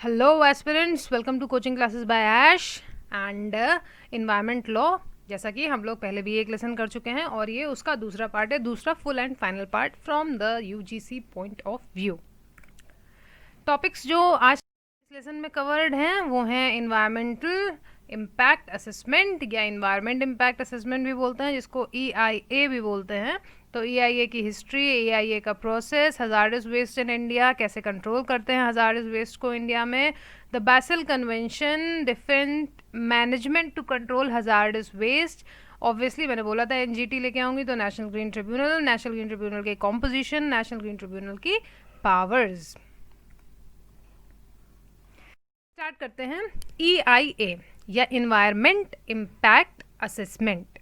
Hello aspirants, welcome to coaching classes by Ash and environment law. जैसा कि हम लोग पहले भी एक लेसन कर चुके हैं और ये उसका दूसरा पार्ट है, दूसरा full and final part from the UGC point of view. Topics जो आज इस लेसन में कवर्ड हैं वो हैं इन्वायरमेंटल इम्पैक्ट असेसमेंट या इन्वायरमेंट इम्पैक्ट असेसमेंट भी बोलते हैं, जिसको EIA भी बोलते हैं। तो EIA की हिस्ट्री, EIA का process, hazardous waste in India, कैसे कंट्रोल करते हैं हजार्डस वेस्ट को इंडिया में, the Basel convention, different management to control hazardous waste. Obviously मैंने बोला था NGT लेके आऊंगी, तो national green tribunal, national green tribunal की कॉम्पोजिशन, नेशनल ग्रीन ट्रिब्यूनल की पावर्स। स्टार्ट करते हैं। EIA या इन्वायरमेंट इम्पैक्ट असेसमेंट।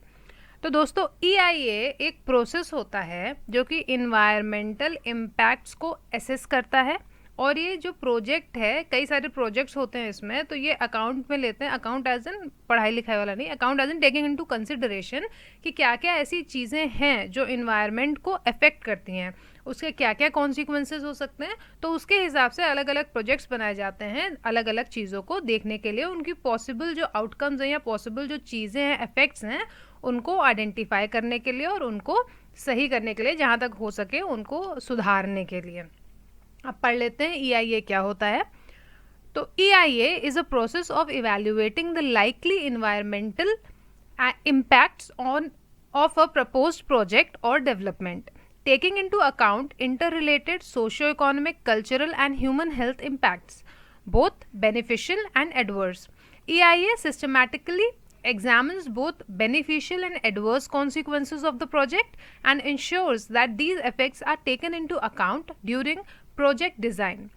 तो दोस्तों EIA एक प्रोसेस होता है जो कि इन्वायरमेंटल इम्पैक्ट्स को असेस करता है, और ये जो प्रोजेक्ट है, कई सारे प्रोजेक्ट्स होते हैं इसमें, तो ये अकाउंट में लेते हैं, अकाउंट एज एन पढ़ाई लिखाई वाला नहीं, account as an taking into consideration कि क्या क्या ऐसी चीज़ें हैं जो इन्वायरमेंट को अफेक्ट करती हैं, उसके क्या क्या कॉन्सिक्वेंसेज हो सकते हैं। तो उसके हिसाब से अलग अलग प्रोजेक्ट्स बनाए जाते हैं अलग अलग चीज़ों को देखने के लिए, उनकी पॉसिबल जो आउटकम्स हैं या पॉसिबल जो चीज़ें हैं, इफेक्ट्स हैं, उनको आइडेंटिफाई करने के लिए और उनको सही करने के लिए, जहाँ तक हो सके उनको सुधारने के लिए। अब पढ़ लेते हैं EIA क्या होता है। तो EIA is a process of evaluating the likely environmental impacts of a proposed project or development, taking into account interrelated socio-economic, cultural and human health impacts, both beneficial and adverse. EIA systematically examines both beneficial and adverse consequences of the project and ensures that these effects are taken into account during project design.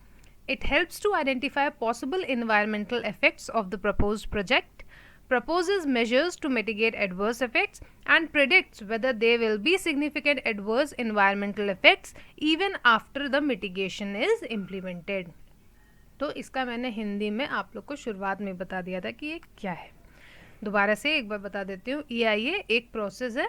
It helps to identify possible environmental effects of the proposed project, proposes measures to mitigate adverse effects, and predicts whether there will be significant adverse environmental effects even after the mitigation is implemented. तो इसका मैंने हिंदी में आप लोग को शुरुआत में बता दिया था कि ये क्या है। दोबारा से एक बार बता देती हूँ। EIA एक प्रोसेस है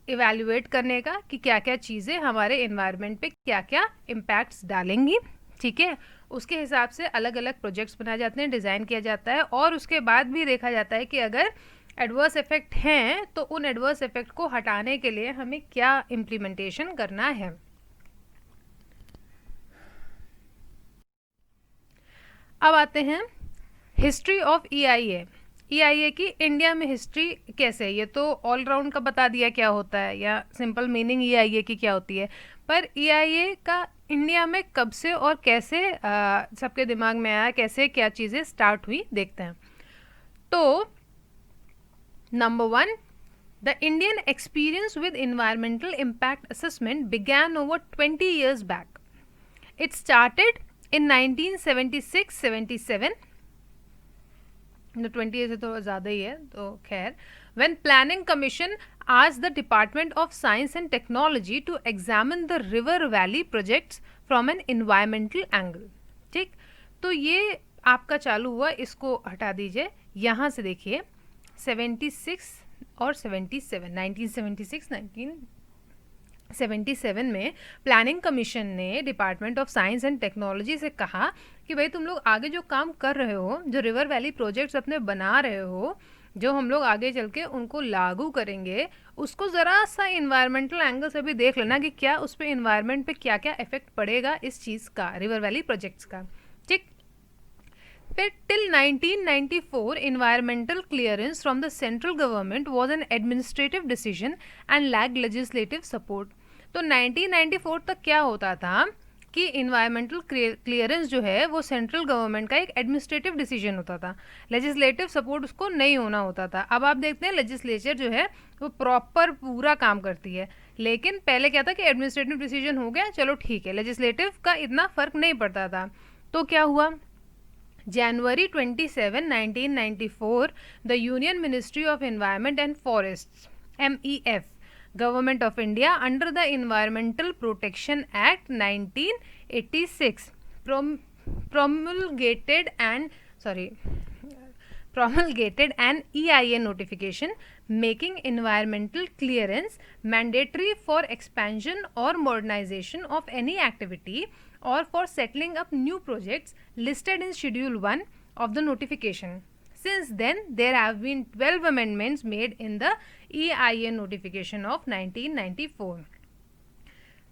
इवेल्युएट करने का कि क्या क्या चीज़ें हमारे एनवायरनमेंट पे क्या क्या इम्पैक्ट्स डालेंगी, ठीक है। उसके हिसाब से अलग अलग प्रोजेक्ट्स बनाए जाते हैं, डिज़ाइन किया जाता है, और उसके बाद भी देखा जाता है कि अगर एडवर्स इफेक्ट हैं तो उन एडवर्स इफेक्ट को हटाने के लिए हमें क्या इम्प्लीमेंटेशन करना है। अब आते हैं हिस्ट्री ऑफ EIA की इंडिया में हिस्ट्री कैसे है। ये तो ऑलराउंड का बता दिया क्या होता है, या सिंपल मीनिंग EIA की क्या होती है, पर EIA का इंडिया में कब से और कैसे सबके दिमाग में आया, कैसे क्या चीज़ें स्टार्ट हुई, देखते हैं। तो number 1, the Indian experience with environmental impact assessment began over 20 years back. It started in 1976-77, 20 से तो ज़्यादा ही है, तो खैर, when planning commission asked the Department of Science and Technology to examine the river valley projects from an environmental angle. ठीक, तो ये आपका चालू हुआ, इसको हटा दीजिए, यहाँ से देखिए 76 और 77, 1977 में प्लानिंग कमीशन ने department of science and technology से कहा कि भाई तुम लोग आगे जो काम कर रहे हो, जो रिवर वैली प्रोजेक्ट्स अपने बना रहे हो, जो हम लोग आगे चल के उनको लागू करेंगे, उसको ज़रा सा इन्वायरमेंटल एंगल से भी देख लेना कि क्या उस पर इन्वायरमेंट पे क्या क्या इफेक्ट पड़ेगा इस चीज़ का, रिवर वैली प्रोजेक्ट्स का, ठीक। फिर till 1994 environmental clearance from the central government was an administrative decision and lacked legislative support. तो 1994 तक क्या होता था कि इन्वायरमेंटल क्लियरेंस जो है वो सेंट्रल गवर्नमेंट का एक एडमिनिस्ट्रेटिव डिसीजन होता था, लेजिस्लेटिव सपोर्ट उसको नहीं होना होता था। अब आप देखते हैं लेजिस्लेचर जो है वो प्रॉपर पूरा काम करती है, लेकिन पहले क्या था कि एडमिनिस्ट्रेटिव डिसीजन हो गया, चलो ठीक है, लेजिस्लेटिव का इतना फ़र्क नहीं पड़ता था। तो क्या हुआ, January 27, 1994, the Union Ministry of Environment and Forests, MEF, Government of India, under the Environmental Protection Act 1986, promulgated an EIA notification making environmental clearance mandatory for expansion or modernization of any activity or for settling up new projects listed in Schedule 1 of the notification. Since then, there have been 12 amendments made in the EIA notification of 1994.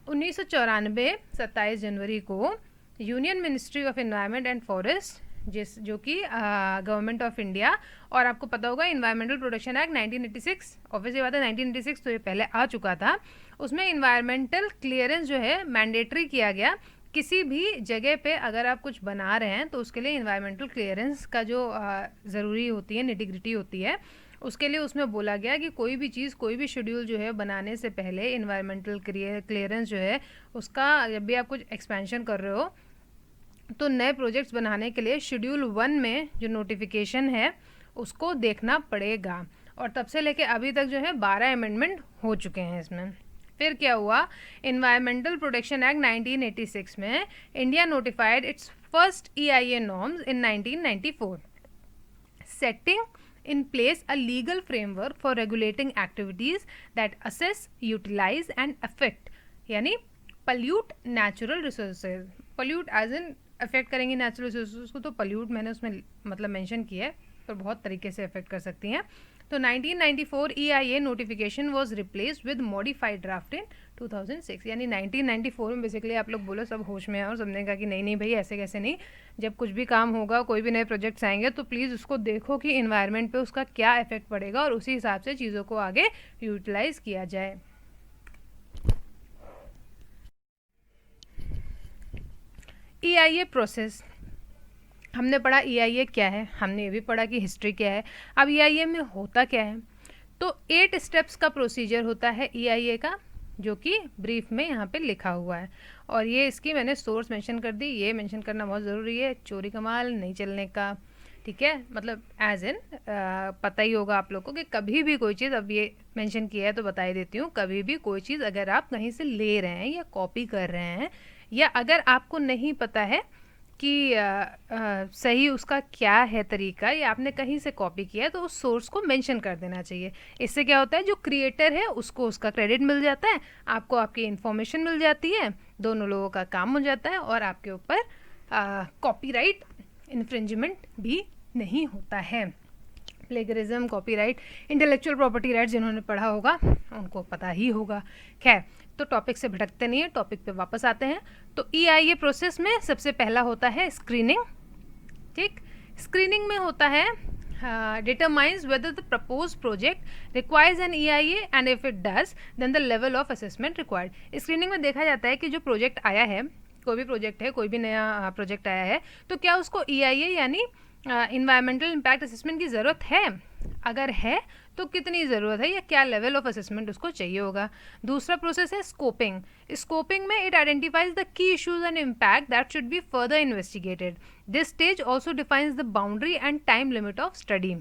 1994 27 जनवरी को union ministry of environment and forest जो कि government of India, और आपको पता होगा environmental protection act 1986, obviously बात है 1986 तो ये पहले आ चुका था, उसमें इन्वायरमेंटल क्लियरेंस जो है मैंडेटरी किया गया। किसी भी जगह पे अगर आप कुछ बना रहे हैं तो उसके लिए इन्वायरमेंटल क्लियरेंस का जो ज़रूरी होती है, निटिग्रिटी होती है, उसके लिए उसमें बोला गया कि कोई भी चीज़, कोई भी शेड्यूल जो है बनाने से पहले इन्वायरमेंटल क्लियरेंस जो है उसका, जब भी आप कुछ एक्सपेंशन कर रहे हो तो नए प्रोजेक्ट्स बनाने के लिए शेड्यूल 1 में जो नोटिफिकेशन है उसको देखना पड़ेगा। और तब से लेके अभी तक जो है 12 अमेंडमेंट हो चुके हैं इसमें। फिर क्या हुआ, इन्वायरमेंटल प्रोटेक्शन एक्ट 1986 में India notified it's first EIA norms in 1994, setting in place a legal framework for regulating activities that assess, utilize and affect, यानी pollute natural resources, pollute as in affect करेंगे natural resources को, तो pollute मैंने उसमें मतलब mention किया है, पर बहुत तरीके से affect कर सकती हैं। तो 1994 EIA notification was replaced with modified draft in 2006, यानी 1994 में बेसिकली आप लोग बोलो सब होश में है और सबने कहा कि नहीं नहीं भाई ऐसे कैसे नहीं, जब कुछ भी काम होगा, कोई भी नए प्रोजेक्ट्स आएंगे तो प्लीज़ उसको देखो कि इन्वायरमेंट पे उसका क्या इफेक्ट पड़ेगा और उसी हिसाब से चीज़ों को आगे यूटिलाइज किया जाए। EIA प्रोसेस हमने पढ़ा, EIA क्या है, हमने ये भी पढ़ा कि हिस्ट्री क्या है। अब EIA में होता क्या है, तो 8 स्टेप्स का प्रोसीजर होता है EIA का, जो कि ब्रीफ में यहाँ पे लिखा हुआ है। और ये इसकी मैंने सोर्स मेंशन कर दी, ये मेंशन करना बहुत ज़रूरी है, चोरी कमाल नहीं चलने का, ठीक है, मतलब एज इन पता ही होगा आप लोग को कि कभी भी कोई चीज़, अब ये मेंशन किया है तो बता ही देती हूँ, कभी भी कोई चीज़ अगर आप कहीं से ले रहे हैं या कॉपी कर रहे हैं, या अगर आपको नहीं पता है कि सही उसका क्या है तरीका, या आपने कहीं से कॉपी किया है, तो उस सोर्स को मेंशन कर देना चाहिए। इससे क्या होता है, जो क्रिएटर है उसको उसका क्रेडिट मिल जाता है, आपको आपकी इन्फॉर्मेशन मिल जाती है, दोनों लोगों का काम हो जाता है, और आपके ऊपर कॉपीराइट इन्फ्रिंजमेंट भी नहीं होता है। Plagiarism, copyright, intellectual property right जिन्होंने पढ़ा होगा उनको पता ही होगा। खैर, तो टॉपिक से भटकते नहीं है, टॉपिक पे वापस आते हैं। तो EIA प्रोसेस में सबसे पहला होता है स्क्रीनिंग, ठीक। स्क्रीनिंग में होता है determines whether the propose project requires an EIA and if it does then the level of assessment required. Screening में देखा जाता है कि जो प्रोजेक्ट आया है, कोई भी प्रोजेक्ट है, कोई भी नया प्रोजेक्ट आया है, तो क्या उसको EIA यानी इन्वायरमेंटल इम्पैक्ट असेसमेंट की ज़रूरत है, अगर है तो कितनी ज़रूरत है या क्या लेवल ऑफ असेसमेंट उसको चाहिए होगा। दूसरा प्रोसेस है स्कोपिंग। स्कोपिंग में it identifies the key issues and impact that should be further investigated. This stage also defines the boundary and time limit of study.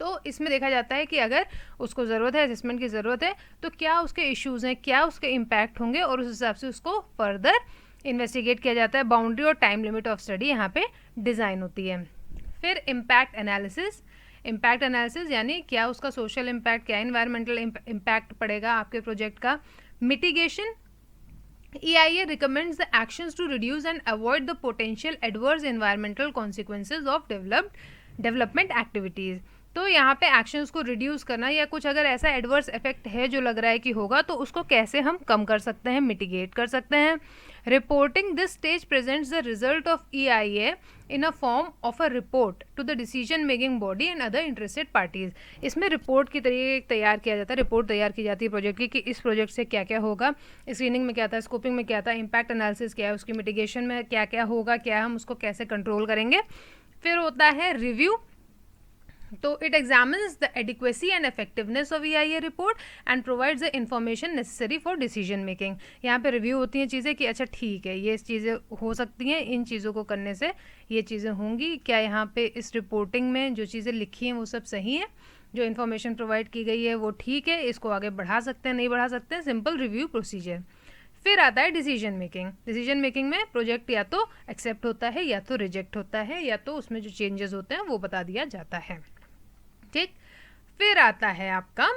तो इसमें देखा जाता है कि अगर उसको ज़रूरत है, असेसमेंट की ज़रूरत है, तो क्या उसके इश्यूज़ हैं, क्या उसके इम्पैक्ट होंगे, और उस हिसाब से उसको फर्दर इन्वेस्टिगेट किया जाता है। बाउंड्री और टाइम लिमिट ऑफ स्टडी यहाँ पे डिज़ाइन होती है। फिर इम्पैक्ट एनालिसिस। इम्पैक्ट एनालिसिस यानी क्या उसका सोशल इम्पैक्ट, क्या इन्वायरमेंटल इम्पैक्ट पड़ेगा आपके प्रोजेक्ट का। Mitigation. EIA recommends the actions to reduce and avoid the potential adverse environmental consequences of development activities. तो यहाँ पे एक्शंस को रिड्यूस करना, या कुछ अगर ऐसा एडवर्स इफेक्ट है जो लग रहा है कि होगा, तो उसको कैसे हम कम कर सकते हैं, मिटिगेट कर सकते हैं। Reporting. This stage presents the result of EIA in a form of a report to the decision making body and other interested parties. इसमें रिपोर्ट की तरीके तैयार किया जाता है, रिपोर्ट तैयार की जाती है प्रोजेक्ट की कि इस प्रोजेक्ट से क्या क्या होगा, स्क्रीनिंग में क्या था, स्कोपिंग में क्या था, इम्पैक्ट एनालिसिस क्या है, उसकी मिटिगेशन में क्या क्या होगा, क्या हम उसको कैसे कंट्रोल करेंगे। फिर होता है रिव्यू। तो it examines the adequacy and effectiveness of EIA report and provides the information necessary for decision making. यहाँ पे रिव्यू होती हैं चीज़ें कि अच्छा ठीक है, ये चीज़ें हो सकती हैं, इन चीज़ों को करने से ये चीज़ें होंगी, क्या यहाँ पे इस रिपोर्टिंग में जो चीज़ें लिखी हैं वो सब सही है, जो इन्फॉर्मेशन प्रोवाइड की गई है वो ठीक है, इसको आगे बढ़ा सकते हैं, नहीं बढ़ा सकते हैं। Simple review procedure. फिर आता है डिसीजन मेकिंग। डिसीजन मेकिंग में प्रोजेक्ट या तो एक्सेप्ट होता है, या तो रिजेक्ट होता है, या तो उसमें जो चेंजेस होते हैं वो बता दिया जाता है, ठीक। फिर आता है आपका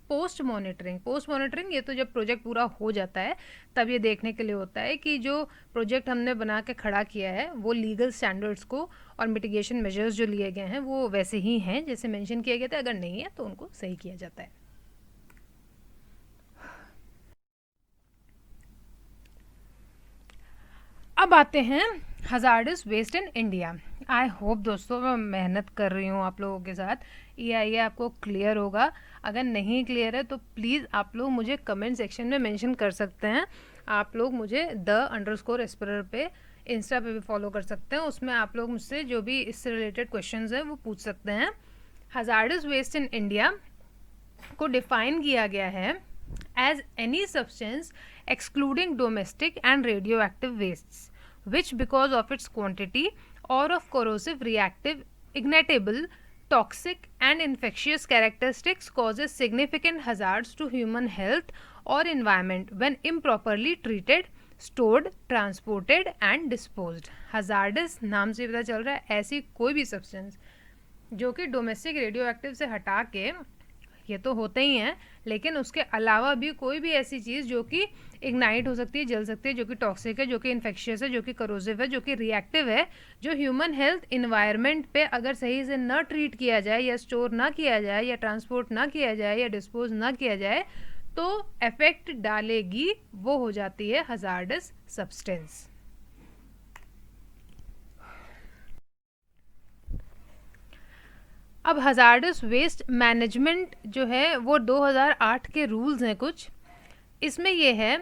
पोस्ट मॉनिटरिंग। पोस्ट मॉनिटरिंग ये तो जब प्रोजेक्ट पूरा हो जाता है तब ये देखने के लिए होता है कि जो प्रोजेक्ट हमने बना के खड़ा किया है वो लीगल स्टैंडर्ड्स को और मिटिगेशन मेजर्स जो लिए गए हैं वो वैसे ही हैं जैसे मेंशन किया गया था, अगर नहीं है तो उनको सही किया जाता है। अब आते हैं hazardous waste in India. I hope दोस्तों मैं मेहनत कर रही हूँ आप लोगों के साथ, EIA आपको क्लियर होगा। अगर नहीं क्लियर है तो प्लीज़ आप लोग मुझे कमेंट सेक्शन में मेंशन कर सकते हैं। आप लोग मुझे _Esperer पे इंस्टा पे भी फॉलो कर सकते हैं, उसमें आप लोग मुझसे जो भी इससे रिलेटेड क्वेश्चंस हैं वो पूछ सकते हैं। हजार्डस वेस्ट इन इंडिया को डिफाइन किया गया है as any substance excluding domestic and radio active wastes which because of its quantity or of corrosive, reactive, ignitable, toxic and infectious characteristics causes significant hazards to human health or environment when improperly treated, stored, transported and disposed। hazardous नाम से पता चल रहा है ऐसी कोई भी substance जो कि डोमेस्टिक रेडियो एक्टिव से हटा के, ये तो होते ही हैं, लेकिन उसके अलावा भी कोई भी ऐसी चीज़ जो कि इग्नाइट हो सकती है, जल सकती है, जो कि टॉक्सिक है, जो कि इन्फेक्शियस है, जो कि करोसिव है, जो कि रिएक्टिव है, जो ह्यूमन हेल्थ इन्वायरमेंट पे अगर सही से न ट्रीट किया जाए या स्टोर ना किया जाए या ट्रांसपोर्ट ना किया जाए या डिस्पोज ना किया जाए तो इफेक्ट डालेगी, वो हो जाती है हजार्डस सब्सटेंस। अब हजार्डस वेस्ट मैनेजमेंट जो है वो 2008 के रूल्स हैं कुछ, इसमें ये है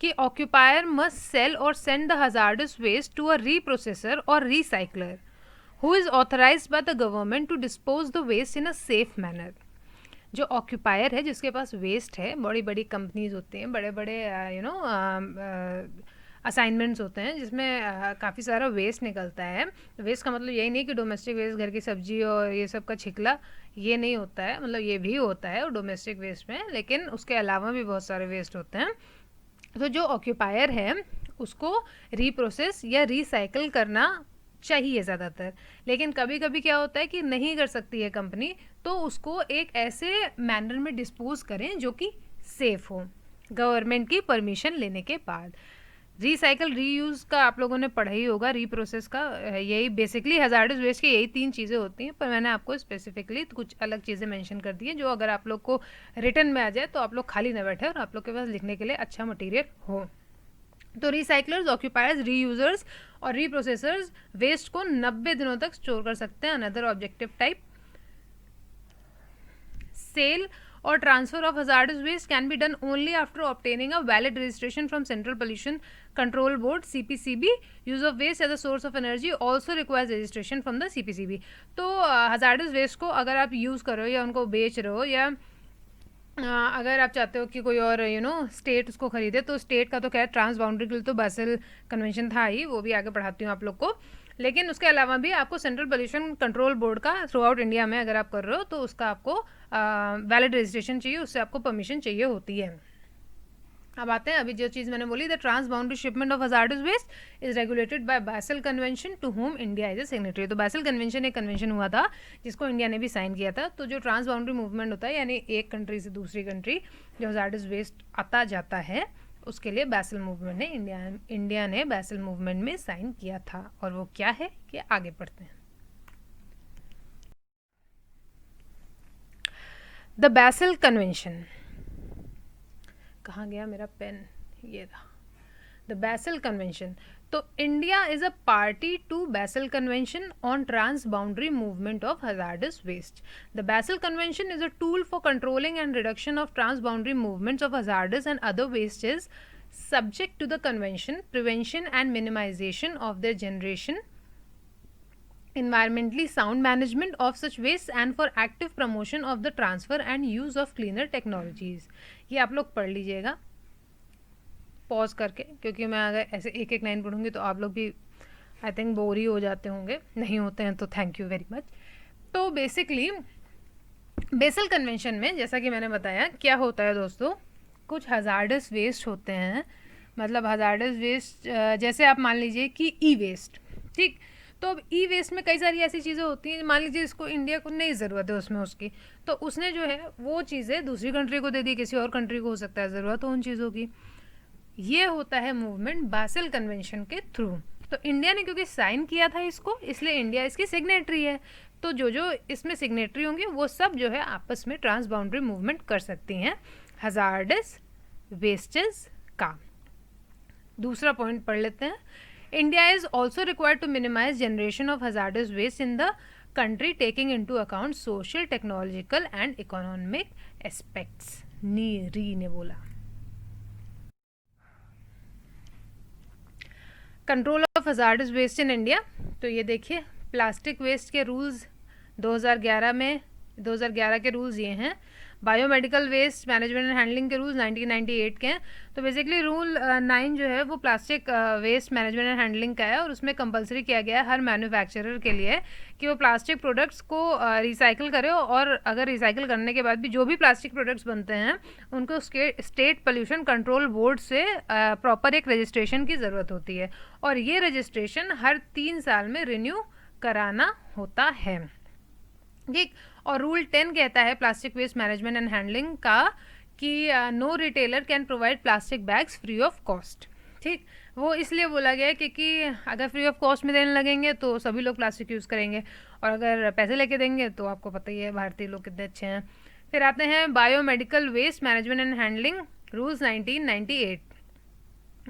कि ऑक्यूपायर मस्ट सेल और send the hazardous waste to a reprocessor और recycler who is authorised by the government to dispose the waste in a safe manner. जो ऑक्यूपायर है जिसके पास वेस्ट है, बड़ी बड़ी कंपनीज होती हैं, बड़े बड़े असाइनमेंट्स होते हैं जिसमें काफ़ी सारा वेस्ट निकलता है। वेस्ट का मतलब यही नहीं कि डोमेस्टिक वेस्ट घर की सब्जी और ये सब का छिकला, ये नहीं होता है, मतलब ये भी होता है डोमेस्टिक वेस्ट में, लेकिन उसके अलावा भी बहुत सारे वेस्ट होते हैं। तो जो ऑक्यूपायर है उसको रीप्रोसेस या रीसाइकिल करना चाहिए ज़्यादातर, लेकिन कभी कभी क्या होता है कि नहीं कर सकती है कंपनी, तो उसको एक ऐसे मैनर में डिस्पोज करें जो कि सेफ़ हो गवर्नमेंट की परमिशन लेने के बाद। रीसाइकल रीयूज़ का आप लोगों ने पढ़ा ही होगा, रीप्रोसेस का, यही बेसिकली हजार्डस वेस्ट की यही 3 चीज़ें होती हैं, पर मैंने आपको स्पेसिफिकली कुछ अलग चीज़ें मेंशन कर दी हैं जो अगर आप लोग को रिटर्न में आ जाए तो आप लोग खाली न बैठे और आप लोग के पास लिखने के लिए अच्छा मटेरियल हो। तो रिसाइकलर्स, ऑक्यूपायर्स, रीयूजर्स और रीप्रोसेसर्स वेस्ट को 90 दिनों तक स्टोर कर सकते हैं। Another objective type, sale or transfer of hazardous waste can be done only after obtaining a valid registration from Central Pollution Control Board CPCB. Use of waste as a source of energy also requires registration from the CPCB। तो hazardous waste को अगर आप use कर रहे हो या उनको बेच रहे हो या अगर आप चाहते हो कि कोई और स्टेट उसको खरीदे, तो स्टेट का तो खैर ट्रांस बाउंड्री के लिए तो बासेल कन्वेंशन था ही, वो भी आगे पढ़ाती हूँ आप लोग को, लेकिन उसके अलावा भी आपको सेंट्रल पोल्यूशन कंट्रोल बोर्ड का थ्रू आउट इंडिया में अगर आप कर रहे हो तो उसका आपको वैलिड रजिस्ट्रेशन चाहिए, उससे आपको परमिशन चाहिए होती है। अब आते हैं अभी जो चीज़ मैंने बोली, the transboundary shipment of hazardous waste is regulated by Basel convention to home India is a signatory. तो बासेल कन्वेंशन एक कन्वेंशन हुआ था जिसको इंडिया ने भी साइन किया था। तो जो ट्रांस बाउंड्री मूवमेंट होता है यानी एक कंट्री से दूसरी कंट्री जो हजार्डस वेस्ट आता जाता है, उसके लिए बासेल मूवमेंट ने इंडिया ने बासेल मूवमेंट में साइन किया था। और वो क्या है कि आगे पढ़ते हैं। द बासेल कन्वेंशन, कहाँ गया मेरा पेन, ये रहा। द बासेल कन्वेंशन, तो India is a party to Basel convention on transboundary movement of hazardous waste. The Basel convention is a tool for controlling and reduction of transboundary movements of hazardous and other wastage subject to the convention, prevention and minimization of their generation, environmentally sound management of such waste and for active promotion of the transfer and use of cleaner technologies। ये आप लोग पढ़ लीजिएगा pause करके, क्योंकि मैं अगर ऐसे एक एक लाइन पढ़ूंगी तो आप लोग भी आई थिंक बोर ही हो जाते होंगे, नहीं होते हैं तो थैंक यू वेरी मच। तो बेसिकली बेसल कन्वेंशन में जैसा कि मैंने बताया क्या होता है दोस्तों, कुछ हजार्डस वेस्ट होते हैं, मतलब हजार्डस वेस्ट जैसे आप मान लीजिए कि ई वेस्ट, ठीक, तो अब ई वेस्ट में कई सारी ऐसी चीज़ें होती हैं, मान लीजिए इसको इंडिया को नहीं ज़रूरत है उसमें उसकी, तो उसने जो है वो चीज़ें दूसरी कंट्री को दे दी, किसी और कंट्री को हो सकता है ज़रूरत हो उन चीज़ों की। ये होता है मूवमेंट बासेल कन्वेंशन के थ्रू। तो इंडिया ने क्योंकि साइन किया था इसको, इसलिए इंडिया इसकी सिग्नेटरी है। तो जो जो इसमें सिग्नेटरी होंगे वो सब जो है आपस में ट्रांस बाउंड्री मूवमेंट कर सकती हैं हजार्डस वेस्टेज का। दूसरा पॉइंट पढ़ लेते हैं। India is also required to minimise generation of hazardous waste in the country taking into account social, technological and economic aspects, री ने बोला। Control of hazardous waste in India, तो ये देखिए प्लास्टिक वेस्ट के रूल्स 2011 के रूल्स ये हैं। Biomedical waste management and handling के रूल्स 1998 के हैं। तो बेसिकली रूल 9 जो है वो plastic waste management and handling का है, और उसमें कंपलसरी किया गया है हर मैन्युफैक्चरर के लिए कि वो प्लास्टिक प्रोडक्ट्स को रिसाइकिल करे, और अगर रिसाइकिल करने के बाद भी जो भी प्लास्टिक प्रोडक्ट्स बनते हैं उनको स्टेट पोल्यूशन कंट्रोल बोर्ड से प्रॉपर एक रजिस्ट्रेशन की ज़रूरत होती है, और ये रजिस्ट्रेशन हर 3 साल में रिन्यू कराना होता है। ठीक। और रूल 10 कहता है plastic waste management and handling का कि no retailer can provide plastic bags free of cost. ठीक। वो इसलिए बोला गया है क्योंकि अगर फ्री ऑफ कॉस्ट में देने लगेंगे तो सभी लोग प्लास्टिक यूज़ करेंगे, और अगर पैसे लेके देंगे तो आपको पता ही है भारतीय लोग कितने अच्छे हैं। फिर आते हैं biomedical waste management and handling rules 1998।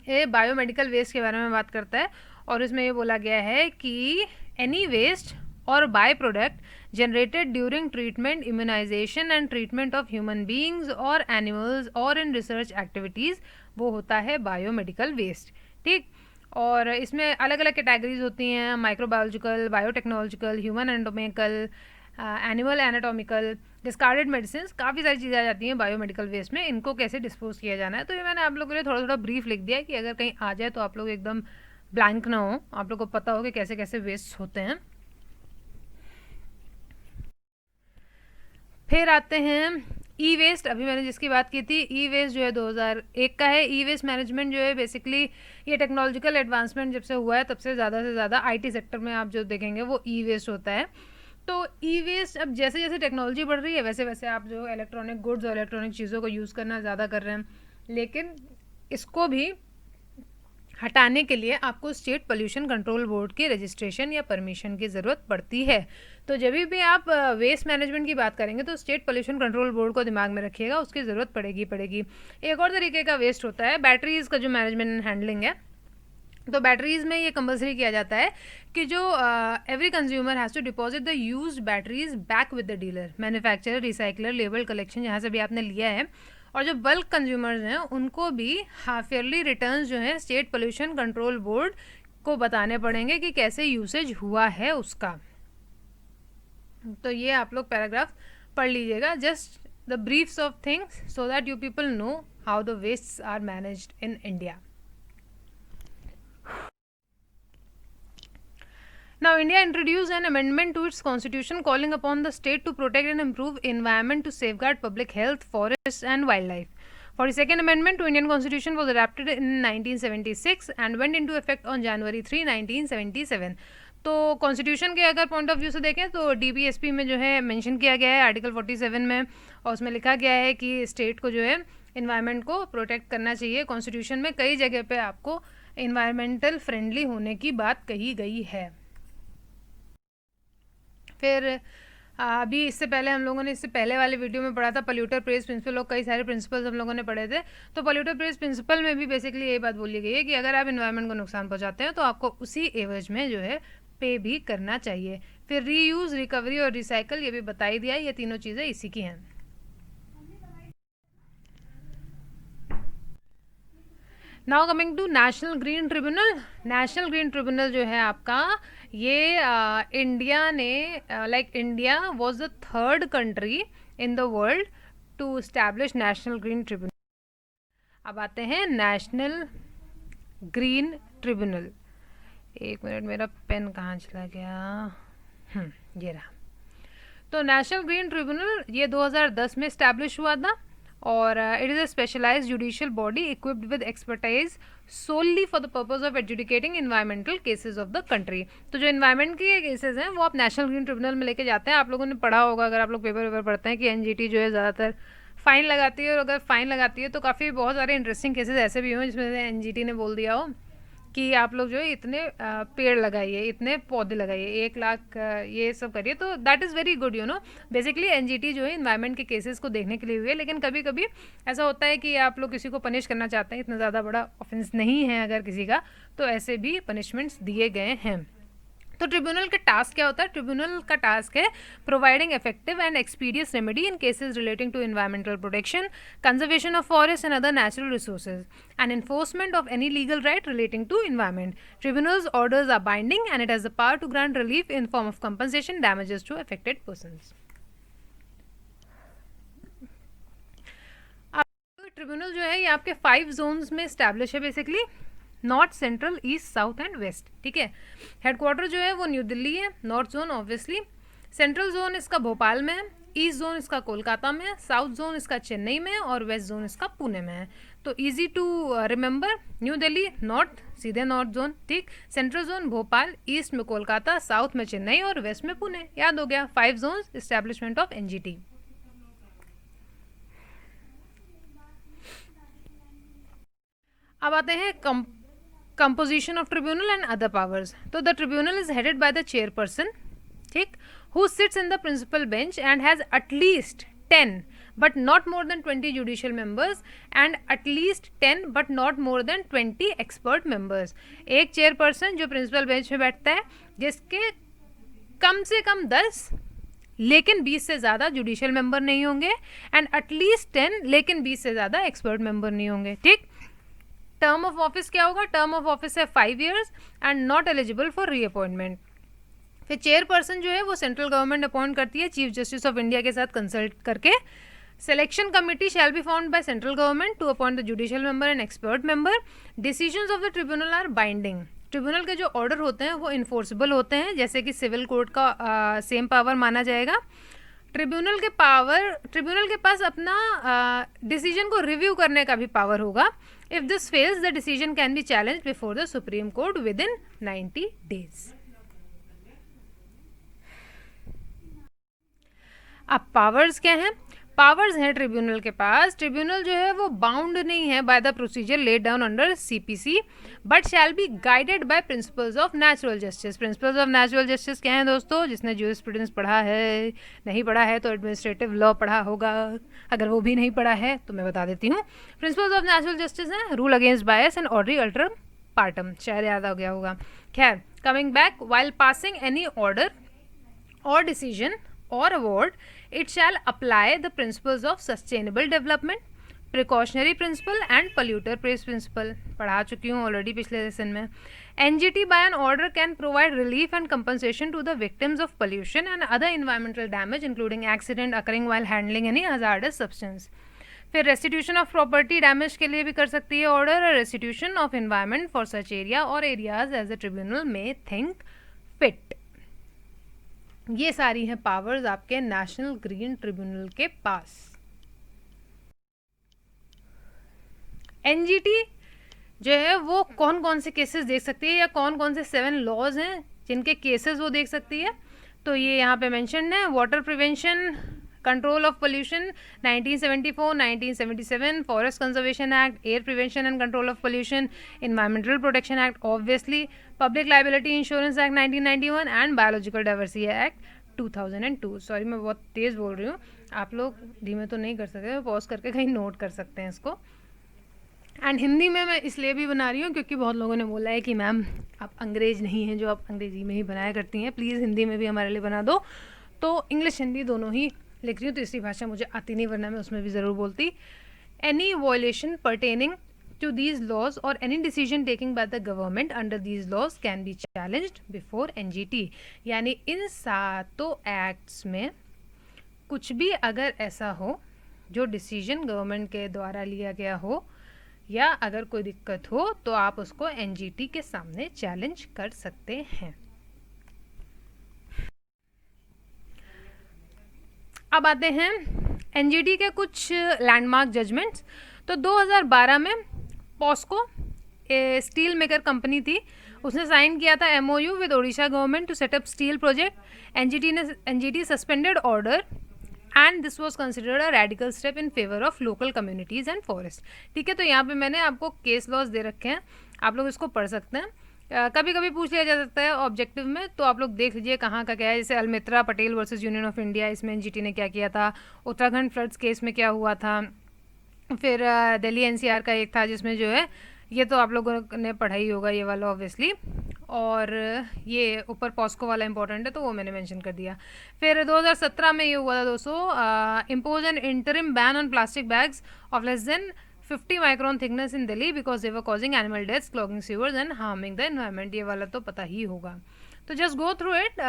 ये बायोमेडिकल वेस्ट के बारे में बात करता है, और इसमें ये बोला गया है कि एनी वेस्ट और by product generated during treatment, immunization and treatment of human beings or animals or in research activities, वो होता है बायोमेडिकल वेस्ट। ठीक। और इसमें अलग अलग कैटेगरीज होती हैं, microbiological, biotechnological, human anatomical, animal anatomical, discarded medicine, काफ़ी सारी चीज़ें आ जाती हैं बायोमेडिकल वेस्ट में। इनको कैसे डिस्पोज किया जाना है, तो ये मैंने आप लोगों के लिए थोड़ा थोड़ा ब्रीफ लिख दिया है कि अगर कहीं आ जाए तो आप लोग एकदम ब्लैंक ना हो, आप लोग को पता हो कि कैसे कैसे वेस्ट होते हैं। फिर आते हैं ई वेस्ट। अभी मैंने जिसकी बात की थी, ई वेस्ट जो है 2001 का है। ई वेस्ट मैनेजमेंट जो है बेसिकली ये टेक्नोलॉजिकल एडवांसमेंट जब से हुआ है तब से ज़्यादा आईटी सेक्टर में आप जो देखेंगे वो ई वेस्ट होता है। तो ई वेस्ट अब जैसे जैसे टेक्नोलॉजी बढ़ रही है वैसे वैसे आप जो इलेक्ट्रॉनिक गुड्स और इलेक्ट्रॉनिक चीज़ों को यूज़ करना ज़्यादा कर रहे हैं, लेकिन इसको भी हटाने के लिए आपको स्टेट पोल्यूशन कंट्रोल बोर्ड की रजिस्ट्रेशन या परमिशन की ज़रूरत पड़ती है। तो जब भी आप वेस्ट मैनेजमेंट की बात करेंगे तो स्टेट पोल्यूशन कंट्रोल बोर्ड को दिमाग में रखिएगा, उसकी ज़रूरत पड़ेगी। एक और तरीके का वेस्ट होता है बैटरीज़ का जो मैनेजमेंट एंड हैंडलिंग है। तो बैटरीज़ में ये कंपलसरी किया जाता है कि जो every consumer has to deposit the used batteries back with the dealer, manufacturer, recycler, label collection जहाँ से भी आपने लिया है, और जो बल्क कंज्यूमर्स हैं उनको भी हाफ ईयरली रिटर्न्स जो है स्टेट पोल्यूशन कंट्रोल बोर्ड को बताने पड़ेंगे कि कैसे यूसेज हुआ है उसका। तो ये आप लोग पैराग्राफ पढ़ लीजिएगा, just the briefs of things so that you people know how the wastes are managed in India. Now, India introduced an amendment to its constitution calling upon the state to protect and improve environment to safeguard public health, forests and wildlife. 42nd Amendment to Indian Constitution was adopted in 1976 and went into effect on January 3, 1977. तो constitution के अगर point of view से देखें तो DPSP में जो है mention किया गया है आर्टिकल 47 में, और उसमें लिखा गया है कि स्टेट को जो है इन्वायरमेंट को प्रोटेक्ट करना चाहिए। कॉन्स्टिट्यूशन में कई जगह पे आपको इन्वायरमेंटल फ्रेंडली होने की बात कही गई है। फिर अभी इससे पहले हम लोगों ने इससे पहले वाले वीडियो में पढ़ा था पोल्यूटर प्रेज प्रिंसिपल, और कई सारे प्रिंसिपल्स हम लोगों ने पढ़े थे। तो पोल्यूटर प्रेज प्रिंसिपल में भी बेसिकली यही बात बोली गई है कि अगर आप इन्वायरमेंट को नुकसान पहुंचाते हैं तो आपको उसी एवज में जो है पे भी करना चाहिए। फिर रीयूज़, रिकवरी और रिसाइकल ये भी बता ही दिया, ये तीनों चीज़ें इसी की हैं। Now coming to national green tribunal. National green tribunal जो है आपका ये इंडिया ने India was the third country in the world to establish national green tribunal. अब आते हैं नेशनल ग्रीन ट्रिब्यूनल। एक मिनट, मेरा पेन कहाँ चला गया, ये रहा। तो नेशनल ग्रीन ट्रिब्यूनल ये 2010 में इस्टेब्लिश हुआ था, और it is a specialised judicial body equipped with expertise solely for the purpose of adjudicating environmental cases of the country. तो जो इन्वायरमेंट के केसेस हैं वो आप नेशनल ग्रीन ट्रिब्यूनल में लेके जाते हैं। आप लोगों ने पढ़ा होगा, अगर आप लोग पेपर पढ़ते हैं, कि एनजीटी जो है ज़्यादातर फ़ाइन लगाती है, और अगर फ़ाइन लगाती है तो काफ़ी बहुत सारे इंटरेस्टिंग केसेस ऐसे भी हुए जिसमें से एनजीटी ने बोल दिया हो कि आप लोग जो है इतने पेड़ लगाइए, इतने पौधे लगाइए, 1 लाख ये सब करिए। तो that is very good, you know. Basically NGT जो है इन्वायरमेंट के केसेस को देखने के लिए हुई है, लेकिन कभी कभी ऐसा होता है कि आप लोग किसी को पनिश करना चाहते हैं, इतना ज़्यादा बड़ा ऑफेंस नहीं है अगर किसी का, तो ऐसे भी पनिशमेंट्स दिए गए हैं। तो ट्रिब्यूनल का टास्क क्या होता है? ट्रिब्यूनल का टास्क है providing effective and expeditious remedy in cases relating to environmental protection, conservation of forest and other natural resources, and enforcement of any legal right relating to environment. Tribunal's orders are binding and it has the power to grant relief in form of compensation damages to affected persons. Tribunal जो है ये आपके 5 zones में establish है, basically north, central, east, south and west, ठीक है। Headquarter जो है वो न्यू दिल्ली है, north zone obviously, central zone इसका भोपाल में है, ईस्ट जोन इसका कोलकाता में है, साउथ जोन इसका चेन्नई में है, और वेस्ट जोन इसका पुणे में है। तो easy to remember, new Delhi north, सीधे नॉर्थ जोन, ठीक। सेंट्रल जोन भोपाल, ईस्ट में कोलकाता, साउथ में चेन्नई और वेस्ट में पुणे। याद हो गया, 5 जोन्स, एस्टैब्लिशमेंट ऑफ एनजीटी। अब आते हैं composition of tribunal and other powers. तो the tribunal is headed by the chairperson, ठीक, who sits in the principal bench and has at least 10 but not more than 20 judicial members and at least 10 but not more than 20 expert members. एक chairperson जो principal bench में बैठता है, जिसके कम से कम 10 लेकिन 20 से ज़्यादा जुडिशियल मेंबर नहीं होंगे, एंड एटलीस्ट 10 लेकिन 20 से ज़्यादा एक्सपर्ट मेंबर नहीं होंगे, ठीक। टर्म ऑफ ऑफिस क्या होगा? टर्म ऑफ ऑफिस है 5 years and not eligible for reappointment. फिर चेयरपर्सन जो है वो सेंट्रल गवर्नमेंट अपॉइंट करती है चीफ जस्टिस ऑफ इंडिया के साथ कंसल्ट करके। Selection committee shall be found by central government to appoint the judicial member and expert member. Decisions of the tribunal are binding. Tribunal के जो order होते हैं वो इन्फोर्सेबल होते हैं, जैसे कि सिविल कोर्ट का सेम पावर माना जाएगा। ट्रिब्यूनल के पास अपना डिसीजन को रिव्यू करने का भी पावर होगा। If this fails the decision can be challenge before the supreme court with in 90 days। अब पावर्स क्या हैं? पावर्स हैं ट्रिब्यूनल के पास। ट्रिब्यूनल जो है वो बाउंड नहीं है by the procedure laid down under CPC, but shall be guided by principles of natural justice. Principles of natural justice क्या हैं दोस्तों? जिसने ज्यूरिस्प्रूडेंस पढ़ा है, नहीं पढ़ा है तो एडमिनिस्ट्रेटिव लॉ पढ़ा होगा, अगर वो भी नहीं पढ़ा है तो मैं बता देती हूँ। प्रिंसिपल्स ऑफ नेचुरल जस्टिस हैं रूल अगेंस्ट बायस एंड ऑर्डरी अल्टर पार्टम, शायद याद आ गया होगा। खैर, coming back, while passing any order और decision or award, it shall apply the principles of sustainable development, precautionary principle and polluter pays principle। पढ़ा चुकी हूँ ऑलरेडी पिछले सेशन में। NGT by an order can provide relief and compensation to the victims of pollution and other environmental damage including accident occurring while handling any hazardous substance। फिर restitution of property damage के लिए भी कर सकती है order, और restitution of environment for such area or areas as the tribunal may think fit। ये सारी हैं पावर्स आपके नेशनल ग्रीन ट्रिब्यूनल के पास। एनजीटी जो है वो कौन कौन से केसेस देख सकती है, या कौन कौन से 7 लॉज हैं जिनके केसेस वो देख सकती है, तो ये यहाँ पे मेंशन है। Water prevention, control of pollution 1974, 1977, forest conservation act, air prevention and control of pollution, environmental protection act obviously, public liability insurance act 1991 and biological diversity act 2002। Sorry मैं बहुत तेज़ बोल रही हूँ, आप लोग धीमे तो नहीं कर सकते, पॉज करके कहीं नोट कर सकते हैं इसको। एंड हिंदी में मैं इसलिए भी बना रही हूँ क्योंकि बहुत लोगों ने बोला है कि मैम आप अंग्रेज नहीं हैं जो आप अंग्रेजी में ही बनाया करती हैं, प्लीज़ हिंदी में भी हमारे लिए बना दो। तो इंग्लिश हिंदी दोनों ही लिख रही हूँ, तीसरी भाषा मुझे आती नहीं, वरना मैं उसमें भी ज़रूर बोलती। Any violation pertaining to these laws or any decision taken by the government under these laws can be challenged before NGT। यानी इन सातों एक्ट्स में कुछ भी अगर ऐसा हो जो डिसीजन गवर्नमेंट के द्वारा लिया गया हो, या अगर कोई दिक्कत हो तो आप उसको NGT के सामने चैलेंज कर सकते हैं। अब आते हैं एनजीटी के कुछ लैंडमार्क जजमेंट्स। तो 2012 में पॉस्को स्टील मेकर कंपनी थी, उसने साइन किया था MOU with Odisha government to set up steel project. NGT suspended order and this was considered a radical step in favour of local communities and forest. ठीक है, तो यहाँ पे मैंने आपको केस लॉज दे रखे हैं, आप लोग इसको पढ़ सकते हैं। कभी कभी पूछ लिया जा सकता है ऑब्जेक्टिव में, तो आप लोग देख लीजिए कहाँ का क्या है। जैसे Almitra Patel versus Union of India, इसमें एनजीटी ने क्या किया था, उत्तराखंड फ्लड्स केस में क्या हुआ था, फिर दिल्ली एनसीआर का एक था जिसमें जो है, ये तो आप लोगों ने पढ़ा ही होगा ये वाला ऑब्वियसली, और ये ऊपर पॉस्को वाला इंपॉर्टेंट है तो वो मैंने मेंशन कर दिया। फिर 2017 में ये हुआ था दोस्तों, impose N interim ban on plastic bags of less than 50 micron thickness in Delhi because they were causing animal deaths, clogging sewers and harming the environment. ये वाला तो पता ही होगा, तो just go through it.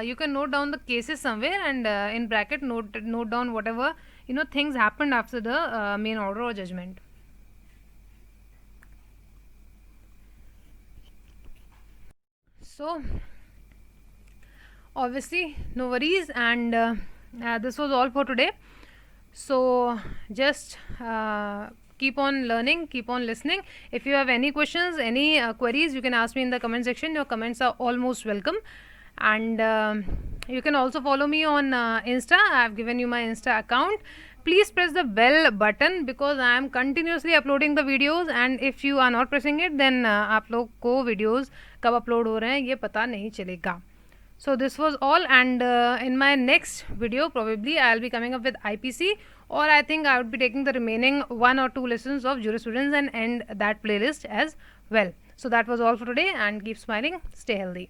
You can note down the cases somewhere and in bracket note down whatever things happened after the main order or judgment. So obviously no worries, and this was all for today. So just keep on learning, keep on listening. If you have any questions, any queries, you can ask me in the comment section. Your comments are almost welcome. And you can also follow me on Insta. I have given you my Insta account. Please press the bell button because I am continuously uploading the videos, and if you are not pressing it, then आप लोग को videos कब upload हो रहे हैं ये पता नहीं चलेगा. So this was all, and in my next video probably I'll be coming up with IPC, or I think I would be taking the remaining 1 or 2 lessons of jurisprudence and end that playlist as well. So that was all for today, and keep smiling, stay healthy.